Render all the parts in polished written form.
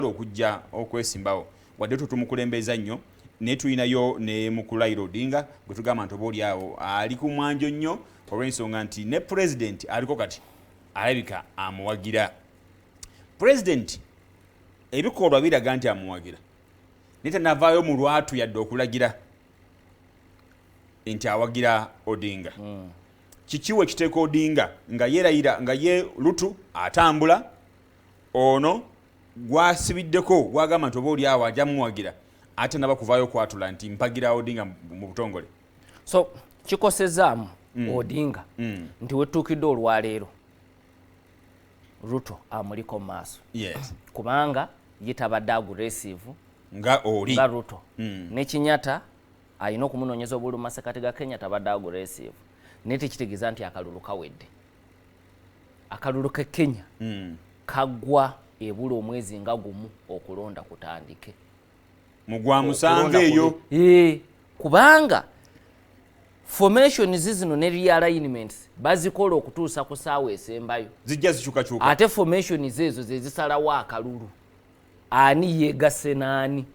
okujja okwesimbawo wadde tutumukulembeza nnyo ne tulinayo ne Mukulairo Odinga gwe tugamba nti oba oli awo ali ku mwanjo nnyo olw'ensonga nti ne president aliko kati alabika amuwagira. President ebikolwa biraga nti amuwagira naye tanavaayo mu lwatu yadde okulagira nti awagira Odinga. Kikiwe ekiteeka Odinga nga yeerayira nga ye Ruto atambula ono gwasibiddeko gwagamba nti oba oli awo ajja muwagira ate naba kuvaayo kwatula nti mpagira Odinga mu butongole. So kikosezaamu Odinga nti wetuukidde olwaleero Ruto amuliko maaso. Yes. Kubanga yetabadde aggressive nga oli nga Ruto. Ne Kinyata alina okumunoonyeza obululu masekati ga Kenya tabadde aggressive. Naye tekitegeeza nti akalulu kawedde. Akalulu ke Kenya kagwa ebula omwezi nga gumu okulonda kutandike. Mugwa musanvu eyo. Kubanga formation zino ne realignments bazikola okutuusa ku saawa esembayo. Zijja zikyukakyuka. Ate formation ezo ze zisalawo akalulu. Ani yeegase n'ani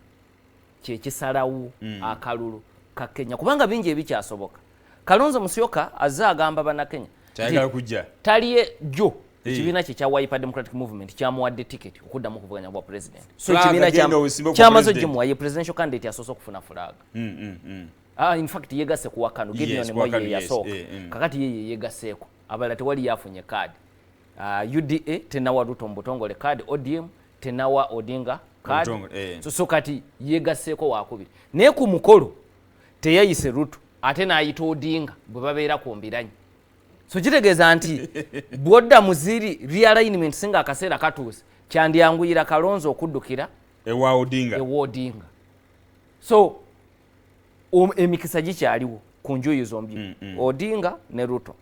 kyekisalawo akalulu ka Kenya. Kubanga bingi ebikyasoboka. Kalonzo Musyoka azze agamba bannakenya tayagala kujja taliye jo ekibiina kye kya Wiper Democratic Movement kyamuwadde ticket okuddamu okuvuganya bwa president. So ekibiina kyamaze gimuwa ye presidential candidate asoose okufuna flag. In fact yeegase ku Wakano Gideon Moyo yasooka kakati ye yeegaseeko abalala tewali yafunye kaadi. UDA tenawa Ruto mu butongole kaadi, ODM tenawa Odinga kaadi. So kati yeegaseeko wakubiri naye ku mukolo teyayise Ruto ate n'ayita Odinga bwe babeera ku mbiranyi. So kitegeeza nti bwodda muziri realignment singa akaseera katuuse kyandyanguyira Kalonzo okuddukira ewa Odinga. So emikisa gikyaliwo ku njuyi zombi Odinga ne Ruto.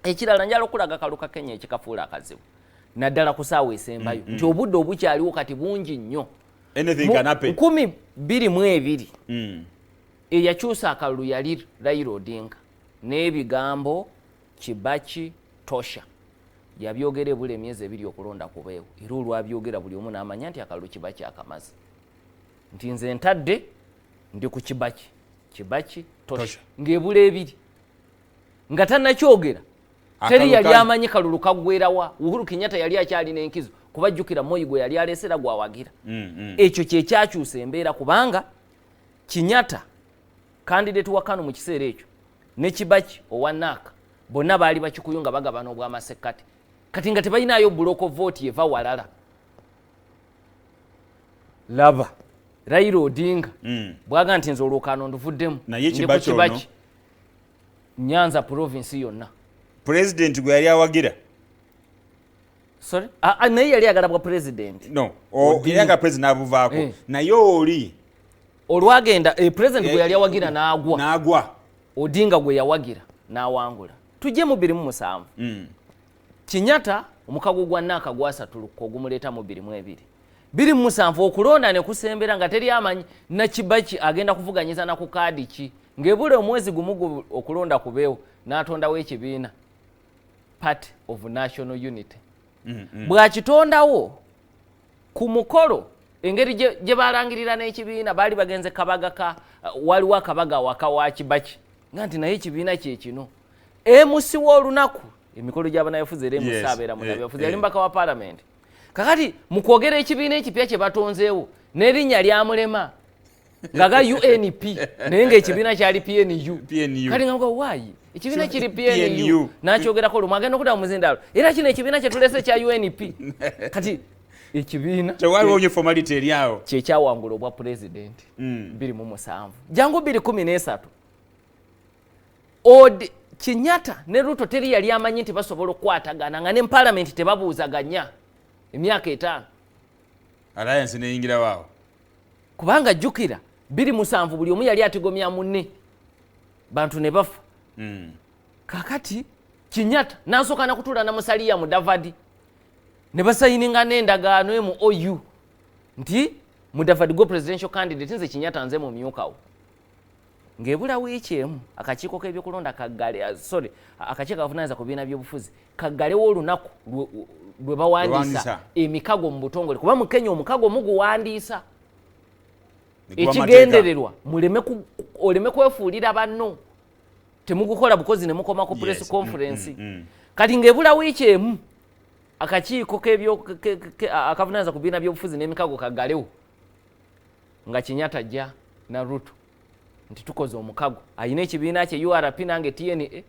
Ekirala njala okulaga kaluka Kenya ekikafuula akazibu naddala ku saawa esembayo nti obudde obukyaliwo kati bungi nnyo. Anything can happen. 2022 eyakyusa akalulu yali Raila Odinga n'ebigambo Kibaki tosha yabyogera ebula emyezi ebiri okulonda kubeewo era olwabyogera buli omu n'amanya nti akalulu Kibaki akamaze nti nze ntadde ndi ku Kibaki tosha ng'ebula ebiri nga tannakyogera teri yali amanyi kalulu kaggwerawa. Uhuru Kenyatta yali akyalina enkizo kubajjukira Moi gwe yali aleesera gwawagira. Ekyo kye kyakyusa embeera kubanga Kenyatta candidate wa Kano mu kiseera ekyo ne Kibaki owa Naaka bonna baali bakikuyunga bagabana obw'amasekkati kati nga tebalinayo block vote eva walala. Laba Raila Odinga bwaga nti nze olwokano nduvuddemu naye Kibaki Nyanza province yonna president gwe yali awagira. Sorry naye yali agala bwa president no yali president abuvaako naye oli olwagenda president gwe yali awagira n'agwa Odinga gwe yawagira n'awangula. Tujje mu 2007 Kinyata omukago gwa Naaka gwasatuluka ogumuleeta mu 2002 2007 okulonda ne kusembera nga teri amanyi na Kibaki agenda kuvuganyiza na ku kaadi ki ng'ebule omwezi gumu okulonda kubeewo n'atondawo ekibiina Party of National Unity. Bwakitondawo ku mukolo engeri gye balangirira n'ekibiina baali bagenze kabaga waliwo akabaga waka wa Kibaki nga nti naye ekibiina kye kino MC w'olunaku emikolo gy'abanayafuzi era MC abeera munayafuzi yali mbaka wa parliament. Kakati mu kwogera ekibiina ekipya kye batonzeewo n'erinnya lyamulema ngaga UNP naye ng'ekibiina kyali PNU. Kati nga waayi ekibiina kiri PNU n'akyogerako lumu agenda okudda mu muzindaalo era kino ekibiina kye tulese kya UNP. Kati ekibiina tewaliwo nye formality eryawo kyekyawangula obwa president 2007 jangu 2013 Kinyata ne Ruto teri yali amanyi nti basobola okukwatagana nga ne parliament tebabuuzaganya emyaka 5 alliance neyingira waawo kubanga jjukira 2007 buli omu yali atigomya munne bantu ne bafa. Kakati Kinyata n'asooka nakutuula na Musalia Mudavadi ne basayininga n'endagaano mu OU nti Mudavadi go presidential candidate nze Kinyata nze mu myukawo. Ng'ebula wiiki emu akakiiko k'ebyokulonda akakiiko akavunaanyizibwa ku bibiina by'obufuzi kaggalewo olunaku bwe bawandiisa emikago mu butongole kuba mu Kenya omukago muguwandiisa ekigendererwa oleme kwefuulira banno temugukola bukozi ne mukoma ku press conference kati ng'ebula wiiki emu akakiiko akavunaanyizibwa ku bibiina by'obufuzi n'emikago kaggalewo nga Kenyatta ajja na Ruto nti tukoze omukago ayina ekibiina kye URP nange TNA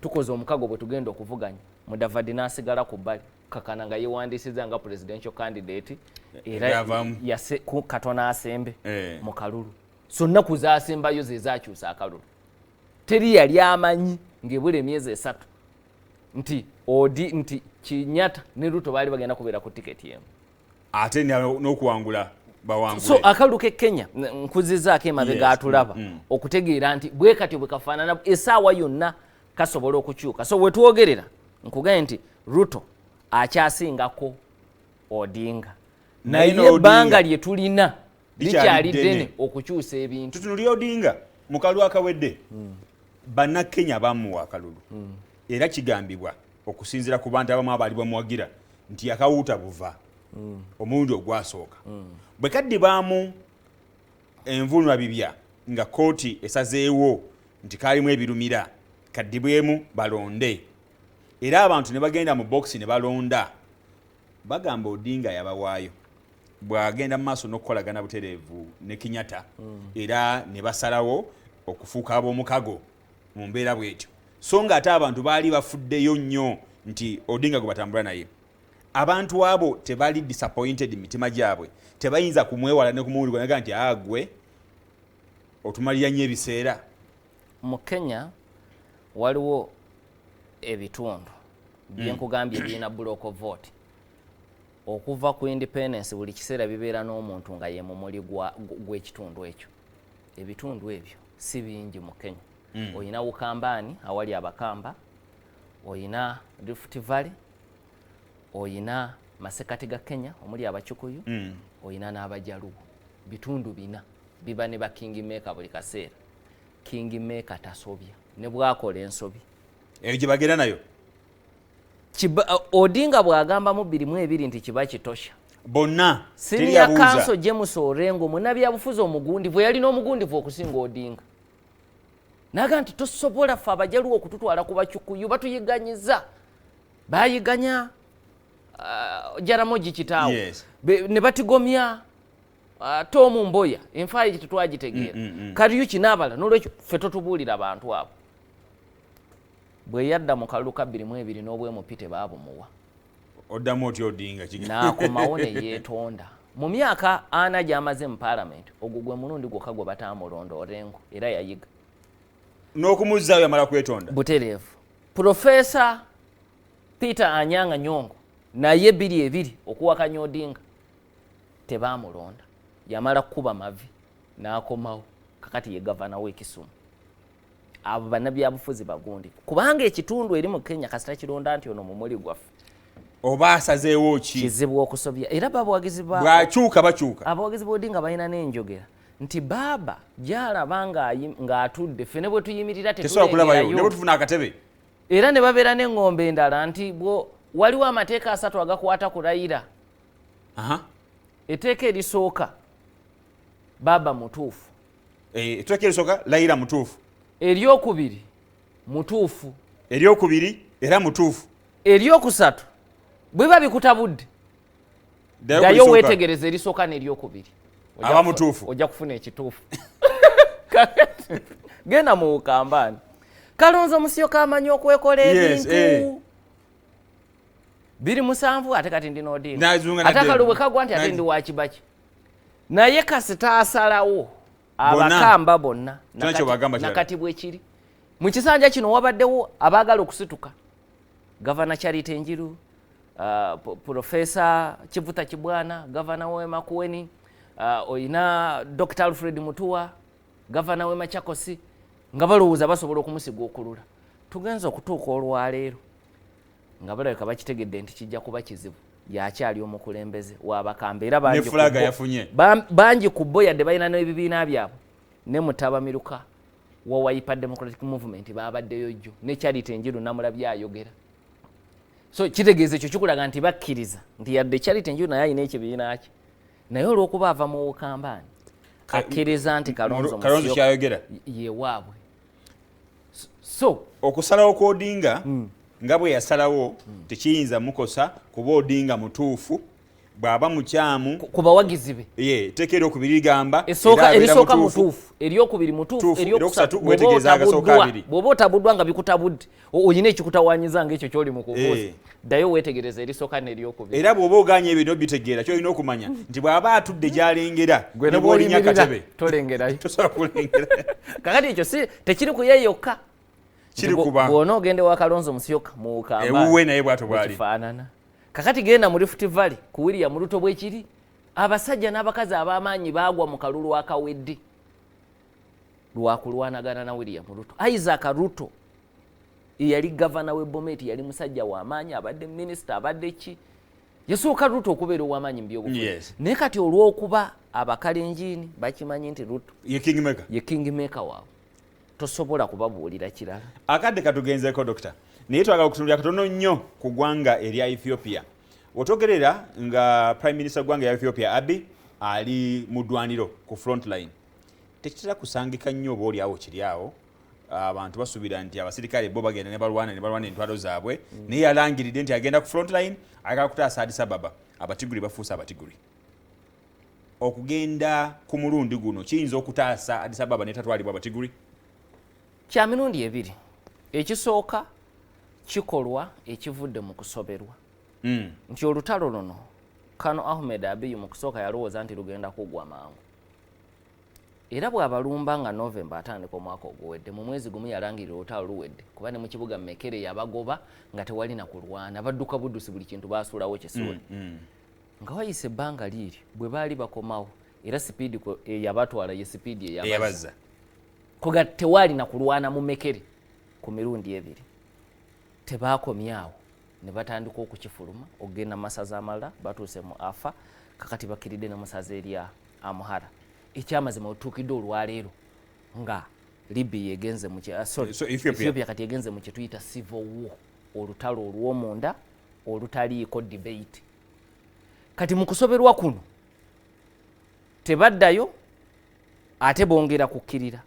tukoze omukago bwe tugenda okuvuganya Mudavadi n'asigala ku bbali kakana nga yeewandiisiza nga presidential candidate era Katona asembe mu kalulu so nnaku zaasembayo ze zaakyusa akalulu teri yali amanyi ng'ebula emyezi 3 nti Kenyatta ne Ruto baali bagenda kubeera ku tiketi emu ate n'okuwangula bawangule so akalulu ke Kenya nkuzizaako emabega atulaba okutegeera nti bwe katyo bwe kafaanana essaawa yonna kasobola okukyuka so bwe twogerera nkugaye nti Ruto akyasingako Odinga naye ebbanga lye tulina likyali ddene okukyusa ebintu tutunulira Odinga mu kalulu akawedde bannakenya bamuwa akalulu era kigambibwa okusinziira ku bantu abamu abaali bamuwagira nti yakawuuta buva omulundi ogwasooka bwe kaddibaamu envunula bibya nga kooti esazeewo nti kaalimu ebirumira kaddibwemu balonde era abantu ne bagenda mu boxi ne balonda bagamba Odinga yabawaayo bw'agenda mu maaso n'okukolagana butereevu ne Kenyatta era ne basalawo okufuuka ab'omukago mu mbeera bw'etyo so nga ate abantu baali bafuddeyo nnyo nti Odinga gwe batambula naye abantu abo tebali disappointed mitima gyabwe tebayinza kumwewala ne kumuwulirwa naga nti agwe otumalira nnyo ebiseera mu Kenya waliwo ebitundu byenkugambye birina block of vote okuva ku independence buli kiseera bibeera n'omuntu nga ye mumuli gw'ekitundu ekyo ebitundu ebyo si bingi mu Kenya oyina Ukambani awali abakamba oyina Rift Valley oyina masekati ga Kenya omuli abachukuyu oyina n'abajaluo bitundu bina biba ne ba kingmaker buli kaseera kingmaker tasobya ne bwakola ensobi eyo gye bagenda nayo Odinga bwagamba mu 22 nti kiba kitosha bonna senior council James Orengo munnabyabufuzi omugundivu yalina omugundivu okusinga Odinga naga nti tosobola fa abajaluo okututwala ku bachukuyu batuyiganyiza bayiganya Jaramogi kitaawo ne batigomya Tomu Mboya enfaayi gye tetwagitegeera Kariuki n'abala n'olwekyo ffe totubuulira abantu abo bwe yadda mu kalulu ka 22 n'obwemupite baabumuwa oddamu oti Odinga n'akomawo ne yeetonda mu myaka 4 gy'amaze mu parliament ogwo gwe mulundi gwokka gwe bataamulonda Orengo era yayiga n'okumuzzaayo yamala kwetonda butereevu Profesa Peter Anyanga Nyong'o naye 2 okuwakanya Odinga tebaamulonda yamala kuba mavi n'akomawo kakati ye gavana w'Ekisumu abo bannabyabufuzi bagundi kubanga ekitundu eri mu Kenya kasita kironda nti ono mumuli gwaffe oba asazeewo ki kizibu okusobya era babuwagizi bwakyuka bakyuka abawagizi b'Odinga balina n'enjogera nti baaba gyalaba ng'atudde ffe ne bwe tuyimirira tetulengerayo ne bwe tufuna akatebe era ne babeera n'eŋŋombe endala nti waliwo amateeka 3 agakwata ku Raila etteeka erisooka baaba mutuufu etteeka erisooka Raila mutuufu eryokubiri mutuufu eryokubiri era mutuufu eryokusatu bwe babikutabudde ddayo weetegereza erisooka n'eryokubiri aba mutuufu ojja kufuna ekituufu genda mu Ukambani Kalonzo Musyoka amanyi okwekola ebintu 27 ate kati ndi n'Odinga ate akalubwe kagwa nti ate ndi wa kibaki naye kasita asalawo abakamba bonna nakati bwekiri mu kisanja kino wabaddewo abaagala okusituka Gavana Charity Enjiru Profesa Kivuta Kibwana Gavana we Makueni oyina Dr. Alfred Mutua Gavana we Machakosi nga balowooza basobola okumusiga okulula tugenza okutuuka olwaleero nga balabika bakitegedde nti kijja kuba kizibu yakyali omukulembeze w'abakamba era bangi ku bo yadde balina n'ebibiina byabwe ne mutabamiruka wa Wiper Democratic Movement baabaddeyo jjo ne Charity Enjiru namulabye ayogera so kitegeeza ekyo kikulaga nti bakkiriza nti yadde Charity Nju naye alina ekibiina kye naye olw'okuba ava mu Bukambani akkiriza nti Kalonzo kyayogera ye waabwe. So okusalawo kwa Odinga nga bwe yasalawo tekiyinza mukosa kuba Odinga mutuufu bw'aba mukyamu ku bawagizi be tekera okubirigamba erisooka mutuufu eryokubiri mutuufu eryokusatu bw'oba otabuddwa nga bikutabudde olina ekikutawanyiza ng'ekyo ky'oli mu kubuuza ddayo weetegereza erisooka n'eryokubiri era bw'oba oganye ebino bitegeera kyolina okumanya nti bw'aba atudde gy'alengera ne bw'olinya katebe tolengerayo tosobola kulengera kakati ekyo tekiri ku ye yokka bw'ona ogende wa Kalonzo Musyoka mu Bukambani ewuwe naye bw'ato bw'ali kifaanana. Kakati genda mu Rift Valley ku William Ruto bwekiri abasajja n'abakazi ab'amaanyi baagwa mu kalulu akawedde lwakulwanagana na William Ruto. Isaac Ruto yali gavana w'e Bomet yali musajja w'amaanyi abadde minisita abadde ki yasooka Ruto okubeera ow'amaanyi mu by'obufuzi naye kati olw'okuba abakalenjini bakimanyi nti Ruto ye kingmaker waabwe tosobola kubabuulira kirala. Akadde katugenzeko Dokita naye twagala okutunulira katono nnyo ku ggwanga erya Ethiopia. Otogerera nga Prime Minister ggwanga ya Ethiopia Abiy ali mu ddwaniro ku front line. Tekitera kusangika nnyo oba oli awo kiri awo abantu basuubira nti abasirikale bo bagenda ne balwana entwalo zaabwe naye yalangiridde nti agenda ku front line agala kutaasa Addis Ababa abatiguli bafuusa abatiguli. Okugenda ku mulundi guno kiyinza okutaasa Addis Ababa netatwalibwa abatiguli? Kya mirundi ebiri. Ekisooka kikolwa ekivudde mu kusoberwa nti olutalo luno Kano Ahmed Abiy mu kusooka yalowooza nti lugenda kuggwa mangu era bw'abalumba nga November atandika omwaka oguwedde mu mwezi gumu yalangirira olutalo luwedde kuba ne mu kibuga Mekere yabagoba nga tewali na kulwana badduka buddusi buli kintu baasuulawo kisuule nga wayise ebbanga liiri bwe baali bakomawo era sipiidi yabatwala ye sipiidi eyabaza kuga tewali na kulwana mu Mekere ku mirundi ebiri tebaakomyawo ne batandika okukifuluma okugenda masaza amalala batuuse mu Afa kakati bakiridde n'omusaza erya Amhara ekyamazima otuukidde olwaleero nga Libya egenze mu Ethiopia kati egenze mu kyetuyita civil war olutalo olw'omunda olutaliiko debate. Kati mu kusoberwa kuno tebaddayo ate bongera kukkirira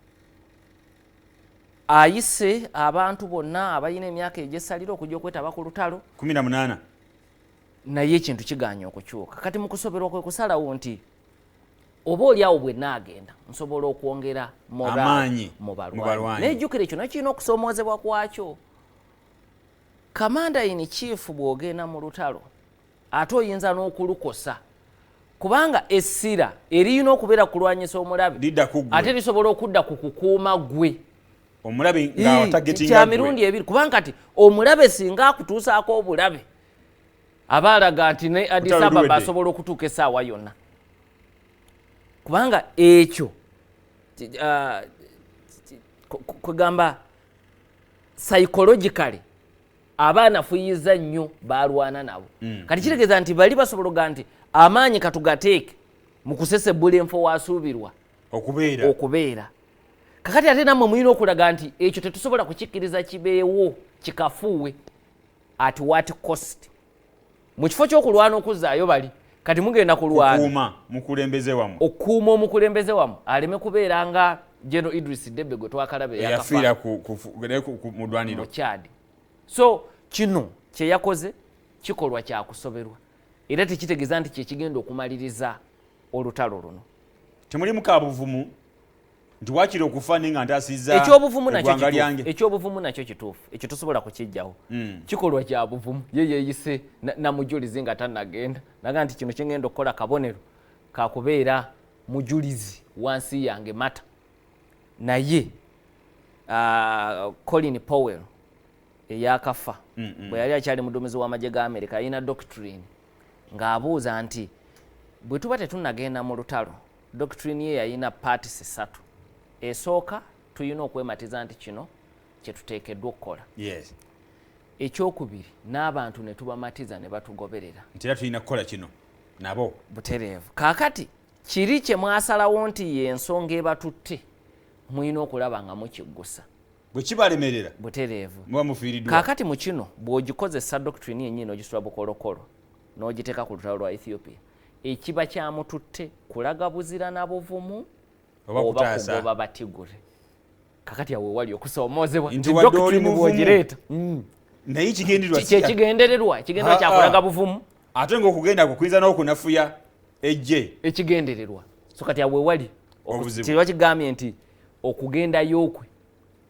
ayise abantu bonna abayina emyaka egyesalira okujja okwetaba ku lutalo 18 naye ekintu kiganya okukyuka. Kati mu kusoberwa kwe kusalawo nti oba oli awo bwe naagenda nsobola okwongera amaanyi mu balwanyi nejjukira ekyo nakirina okusoomoozebwa kwakyo. Commander in chief bw'ogenda mu lutalo ate oyinza n'okulukosa kubanga essira eriyina okubeera kulwanyisa omulabe ate lisobola okudda ku kukuuma gwe omulabe nga targeting kya mirundi ebiri kubanga kati omulabe singa akutuusaako obulabe abaalaga nti ne Addis Ababa asobola okutuuka essaawa yonna kubanga ekyo kugamba psychologically abaana fuyiza nnyo balwana nabo kati kitegeeza nti bali basobola okuga nti amaanyi katugateeke mu kusesebbula enfo wasuubirwa okubeera kakati ate nammwe mulina okulaga nti ekyo tetusobola kukikkiriza kibeewo kikafuuwe at what cost. Mu kifo ky'okulwana okuzzaayo bali kati mugenda kulwana okuuma omukulembeze wamu aleme kubeera nga General Idris Deby gwe twakalabe yafiira mu ddwaniro Chad. So kino kye yakoze kikolwa kya kusoberwa era tekitegeeza nti kyekigenda okumaliriza olutalo luno. Temulimu kabuvumu nti wakiri okufa nga ntaasizza ekyobuvumu nakyo kituufu ekyo tosobola kukijjawo kikolwa kya buvumu ye yeeyise namujulizi nga tannagenda naga nti kino kyengenda okukola kabonero kakubeera mujulizi wansi yange mata naye Colin Powell eyakafa bwe yali akyali muduumizi w'amagye ga Amerika alina doctrine ng'abuuza nti bwe tuba tetunnagenda mu lutalo doctrine ye yalina parties esatu. Esooka tulina okwematiza nti kino kyetuteekeddwa okukola. Ekyokubiri n'abantu ne tubamatiza ne batugoberera nti era tulina kukola kino nabo butereevu. Kaakati kiri kye mwasalawo nti y'ensonga ebatutte mulina okulaba nga mukiggusa bwe kibalemerera butereevu muba mufiiriddwa. kaakati mu kino bw'ogikozesa doctrine yennyini ogisula bukolokolo n'ogiteeka ku lutalo lwa Ethiopia ekiba kyamututte kulaga buzira na buvumu oba kugoba batigure. Kakati awo wali okusoomozebwa nti doctrine bw'ogireeta naye kigendererwa kigendererwa kyakulaga buvumu ate ng'okugenda kukuyinza n'okunafuya ejje ekigendererwa. So kati awo wali kirwa kigambye nti okugendayo okwe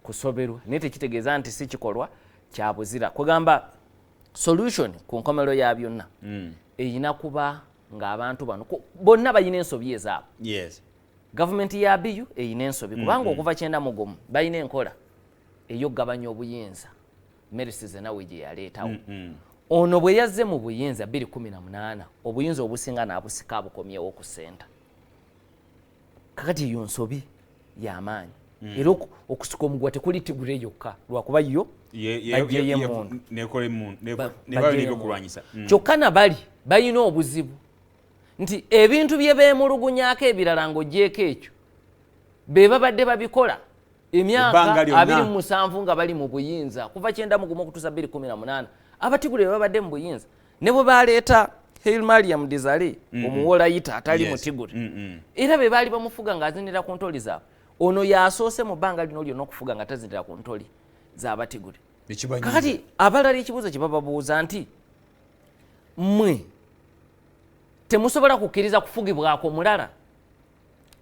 kusoberwa naye tekitegeeza nti si kikolwa kya buzira. Kugamba solution ku nkomerero ya byonna eyina kuba ng'abantu bano bonna balina ensobi ezaabwe. Yes. Gavumenti ya BU eyina ensobi kubanga okuva 91 balina enkola ey'okugabanya obuyinza. Merisize nawe gye yaleetawo. Ono bwe yazze mu buyinza 2018 obuyinza obusinga n'abusika abukomyewo ku ssenta. Kakati eyo nsobi y'amaanyi. Era okusika omugwa tekuli Tigure yokka lwakuba yo bajeyo emundu nebalina okulwanyisa. Kyokka na bali balina obuzibu nti ebintu bye beemulugunyaako ebirala ng'ogyeko ekyo be babadde babikola emyaka 27 nga bali mu buyinza kuva 91 okutuusa 2018 abatigule be babadde mu buyinza ne bwe baleeta Hail Mariam Dizale omuwolayita atali mutigule era be baali bamufuga ng'azinira ku ntoli zaabwe. Ono yasoose mu bbanga lino lyonna okufuga nga tazinira ku ntoli z'abatigule. Kakati abalala ekibuuzo kye bababuuza nti mmwe temusobola kukkiriza kufugibwako mulala.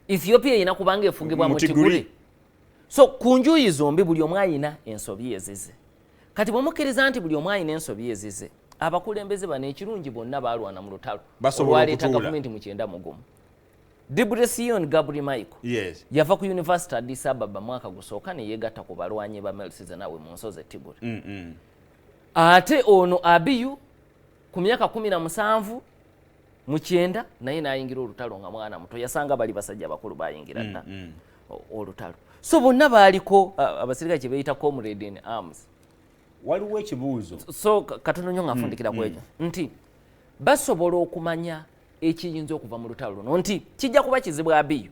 Ethiopia erina kubanga efugibwa mutigule. So ku njuyi zombi buli omu ayina ensobi ezize. Kati bwe mukkiriza nti buli omu ayina ensobi ezize abakulembeze bano ekirungi bonna baalwana mu lutalo olwaleeta gavumenti mu 91. Debretsion Gabriel Michael yava ku University Addis Ababa mwaka gusooka ne yeegatta ku balwanyi ba Merisize nawe mu nsozi Tigure. Ate ono Abiyu ku myaka 17 mu 9 naye n'ayingira olutalo nga mwana muto yasanga bali basajja bakulu bayingira dda olutalo. So bonna baaliko abasirikale kye beeyita comrade in arms. Waliwo ekibuuzo so katono nnyo ng'afundikira ku ekyo nti basobola okumanya ekiyinza okuva mu lutalo luno nti kijja kuba kizibu Abiyu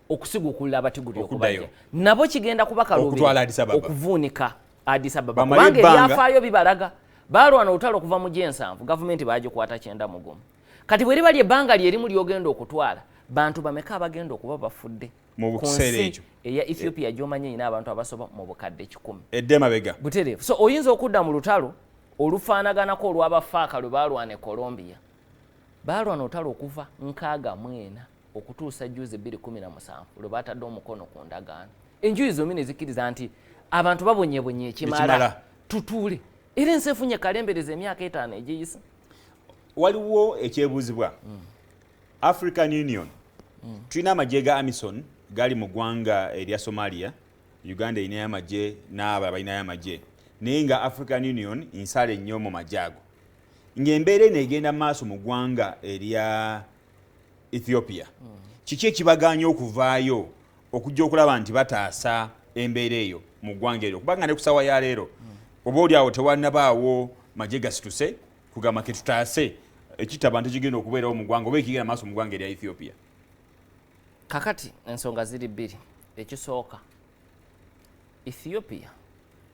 okusigukulira abatiguli okubajja nabo kigenda kuba kalubiri okuvuunika Addis Ababa kubanga ebyafaayo bibalaga baalwana olutalo okuva mu G7 gavumenti baagikwata 91 kati bwe libali ebbanga lyerimu lyogenda okutwala bantu bameka abagenda okuba bafudde mu kiseera ekyo eya Ethiopia gy'omanye ina abantu abasoba mu bukadde 10 edde mabega butereevu. So oyinza okudda mu lutalo olufaanaganako olw'abafaaka lwe baalwana e Colombia. Baalwana olutalo okuva 64 okutuusa juzi 2017 lwe baatadde omukono ku ndagaano. Enjuyi zombi ne zikkiriza nti abantu babonyebonye ekimala tutuule era ensi efunye kalembereza emyaka 5 egiyisa. Waliwo ekyebuuzibwa African Union tulina amagye ga Amison gali mu ggwanga erya Somalia, Uganda erinayo amagye n'aba balinayo amagye naye nga African Union nsale nnyo mu magye ago ng'embeera eno egenda mu maaso mu ggwanga erya Ethiopia. Kiki ekibaganya okuvaayo okujja okulaba nti bataasa embeera eyo mu ggwanga eryo kubanga ne ku ssaawa ya leero oba oli awo tewannabaawo magye gasituse kugamba ke tutaase ekitaba nti kigenda okubeerawo mu ggwanga oba ekigenda maaso mu ggwanga erya Ethiopia. Kakati ensonga ziri bbiri. Ekisooka Ethiopia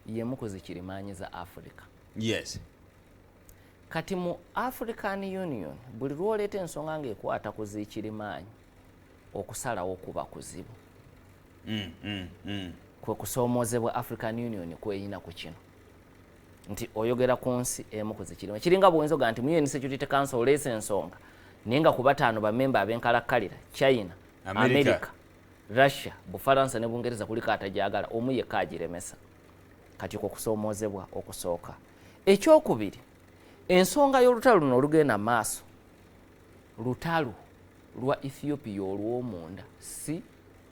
yemu ku zikirimaanyi za Africa. Yes. Kati mu African Union buli lwoleeta ensonga ng'ekwata ku zikirimaanyi okusalawo kuba kuzibu. Kwe kusoomozebwa African Union kweyina ku kino nti oyogera ku nsi emu ku zikirimaanyi kiringa bw'oyinza oga nti mu UN Security Council oleesa ensonga naye nga ku bataano bamemba ab'enkalakkalira China, America, Russia, Bufaransa ne Bungereza kuliko atajagala omu yekka agiremesa. Kati kwe kusoomozebwa okusooka. Ekyokubiri ensonga y'olutalo luno olugenda maaso lutalo lwa Ethiopia olw'omunda si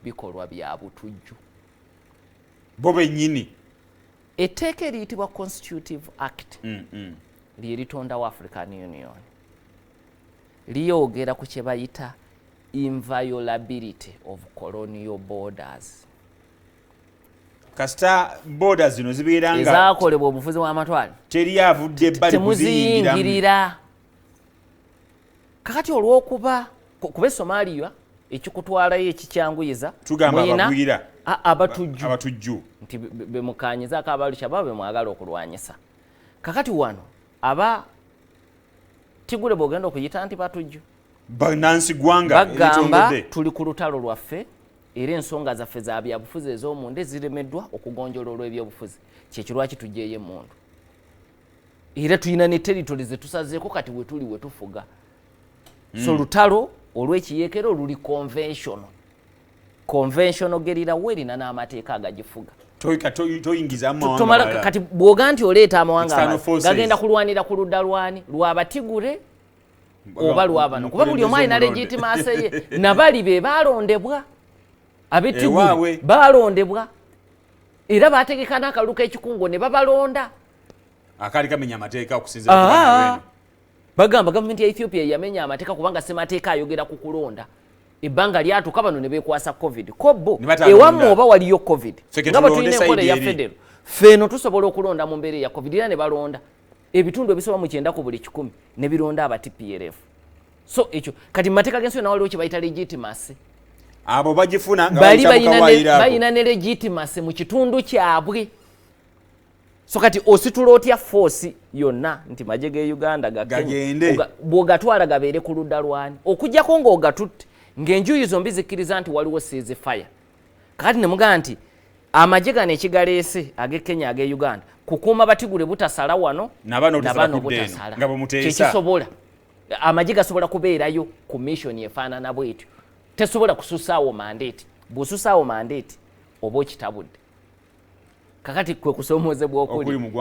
bikolwa bya butujju bo bennyini. Etteeka eriyitibwa Constitutive Act lye litondawo African Union liyogera ku kye bayita inviolability of colonial borders. Kasita borders zino zibeera nga ezaakolebwa obufuzi bw'amatwale teri avudde ebbali temuziyingirira. Kakati olw'okuba kuba Somalia ekikutwalayo ekikyanguyiza tugamba abagwira abatujju nti bemukanyiza akabalusha babe mwagala okulwanyisa kakati wano aba tigule bogenda okuyita nti batujju Nansi gwanga bagamba tuli ku lutalo lwaffe era ensonga zaffe za byabufuzi ez'omunde ziremeddwa okugonjola olw'ebyobufuzi kyekirwaki tujjeeyo emundu era tulina ne territory zetusazeeko kati wetuli wetufuga so lutalo olw'ekiyeekero luli conventional gerirawo erina n'amateeka agagifuga kati bw'oga nti oleeta amawanga gagenda kulwanira ku ludda lwani lw'abatigure oba lwabano kuba buli omu alina legitimaasi ye nabali be balondebwa abetigure balondebwa era bategeka n'akalulu k'ekikungo ne babalonda akali kamenya amateeka okusinza bagamba gavumenti ya Ethiopia yamenya amateeka kubanga semateeka ayogera ku kulonda ebbanga lyatuuka bano ne beekwasa covid kobbo ewammwe oba waliyo covid nga bwe tulina enkola ya federo ffeno tusobola okulonda mu mbeera ya covid era ne balonda ebitundu ebisoba mu 9 ku buli 100 ne bironda aba TPLF so ekyo kati mateeka g'ensi yonna waliwo kye bayita legitimacy abo bagifuna nga balina ne legitimacy mu kitundu kyabwe so kati ositula otya force yonna nti maje ge Uganda gagende bw'ogatwala gabeere ku ludda lwani okujjako ng'ogatutte ng'enjuyi zombi zikkiriza nti waliwo ceasefire kati ne mugamba nti amaje gano ekigaleese ag'e Kenya ag'e Uganda kukuuma batigule butasala wano nabano butasala nga bwemuteesa kyekisobola amaje gasobola kubeerayo ku mission efaanana bwetyo tesobola kususaawo mandate bw'osusaawo mandate oba okitabudde kakati kwe kusoomozebwa okuli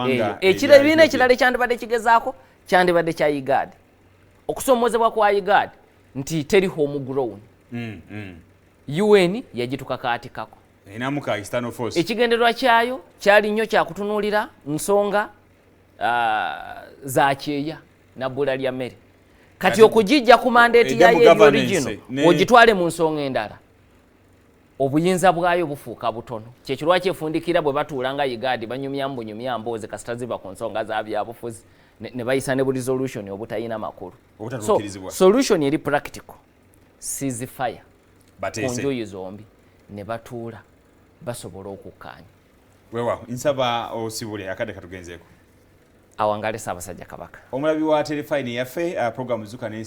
ekibiina ekirala ekyandibadde kigezaako kyandibadde kya IGAD okusoomozebwa kwa IGAD nti teri home grown UN yagitukakaatikako ekigendererwa kyayo kyali nnyo kyakutunuulira nsonga za kyeya nabbula lya mmere kati okugijja ku mandeeti yayo eby'origino ogitwale mu nsonga endala obuyinza bwayo bufuuka butono kyekirwaki efundikira bwe batuula nga IGAD banyumya mboozi kasita ziba ku nsonga za byabufuzi ne bayisa ne bu resolution obutalina makulu so solution eri practical ceasefire ku njuyi zombi ne batuula basobola okukkaanya wewa nsaba osibule akade katugenzeeko awangale Ssaabasajja Kabaka omulabi wa telefine yaffe program zuka n'ensonga